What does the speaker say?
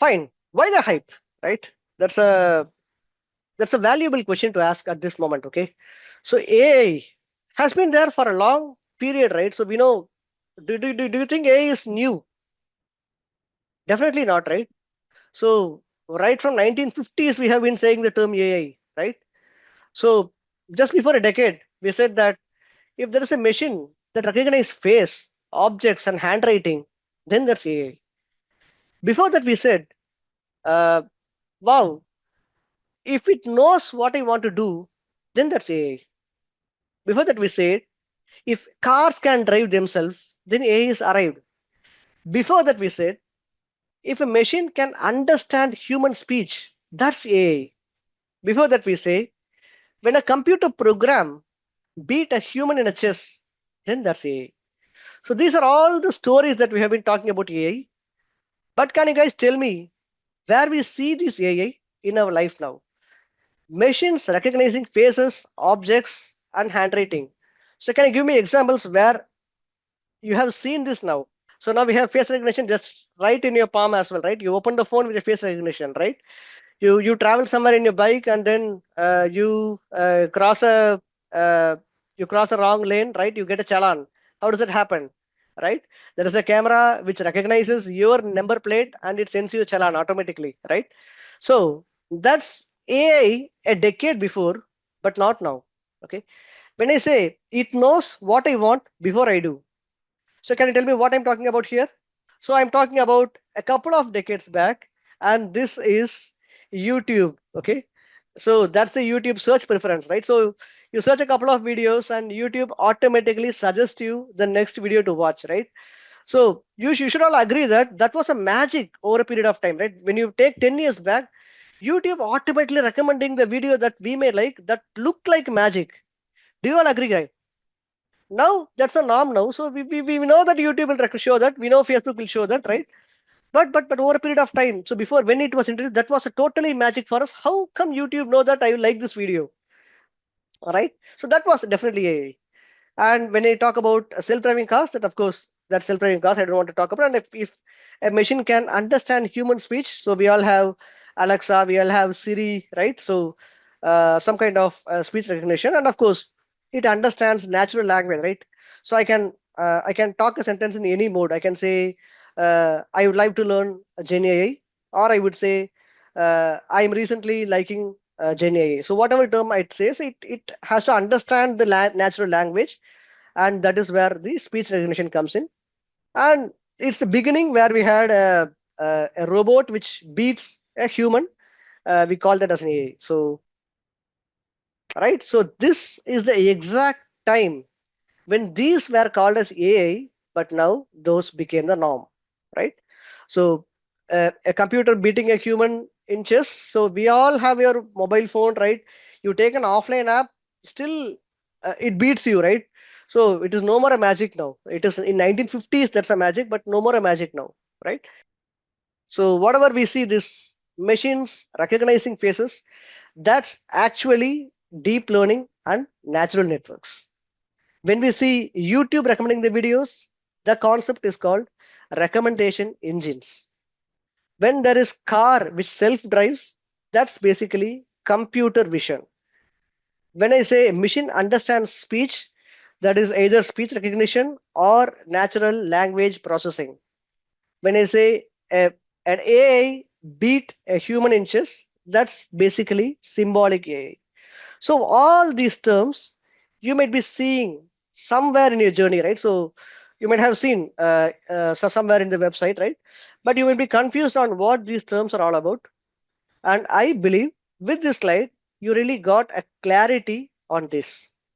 Fine. Why the hype? Right? That's a that's a valuable question to ask at this moment. Okay. So AI has been there for a long period, right? So we know. Do you think AI is new? Definitely not, right? So right from 1950s, we have been saying the term AI, right? So just before a decade, we said that if there is a machine that recognizes face, objects, and handwriting, then that's AI. Before that, we said, uh, wow, if it knows what I want to do, then that's AI. Before that, we said, if cars can drive themselves, then AI is arrived. Before that, we said, if a machine can understand human speech, that's AI. Before that, we say, when a computer program beat a human in a chess, then that's AI. So these are all the stories that we have been talking about AI. But can you guys tell me where we see this AI in our life now? Machines recognizing faces, objects, and handwriting. So can you give me examples where you have seen this now? So now we have face recognition just right in your palm as well, right? You open the phone with your face recognition, right? You travel somewhere in your bike and then uh, you cross a wrong lane, right? You get a challan. How does it happen? Right? There is a camera which recognizes your number plate and it sends you a challan automatically, right? So that's AI a decade before, but not now. Okay. When I say it knows what I want before I do. So can you tell me what I'm talking about here? So I'm talking about a couple of decades back, and this is YouTube. Okay. So that's a YouTube search preference, right? So you search a couple of videos and YouTube automatically suggests you the next video to watch, right? So you should all agree that that was a magic over a period of time, right? When you take 10 years back, YouTube automatically recommending the video that we may like that look like magic. Do you all agree, guys? Now that's a norm now. So we know that YouTube will show that. We know Facebook will show that, right? But over a period of time, so before when it was introduced, that was a totally magic for us. How come YouTube know that I will like this video? All right. So that was definitely a. And when I talk about self-driving cars, that of course that self-driving cars I don't want to talk about. And if a machine can understand human speech, so we all have Alexa, we all have Siri, right? So some kind of speech recognition, and of course it understands natural language, right? So I can talk a sentence in any mode. I can say I would like to learn Gen AI, or I would say I am recently liking Gen AI. So whatever term it says, it has to understand the natural language, and that is where the speech recognition comes in. And it's the beginning where we had a robot which beats a human. We call that as an AI. So right. So this is the exact time when these were called as AI, but now those became the norm, right? So a computer beating a human in chess. So we all have your mobile phone, right? You take an offline app, still it beats you, right? So it is no more a magic now. It is in 1950s that's a magic, but no more a magic now, right? So whatever we see, this machines recognizing faces, that's actually deep learning and natural networks. When we see YouTube recommending the videos, the concept is called recommendation engines. When there is car which self drives, that's basically computer vision. When I say machine understands speech, that is either speech recognition or natural language processing. When I say an AI beat a human in chess, that's basically symbolic AI. So all these terms you might be seeing somewhere in your journey, right? So you might have seen so somewhere in the website, right? But you might be confused on what these terms are all about. And I believe with this slide, you really got a clarity on this.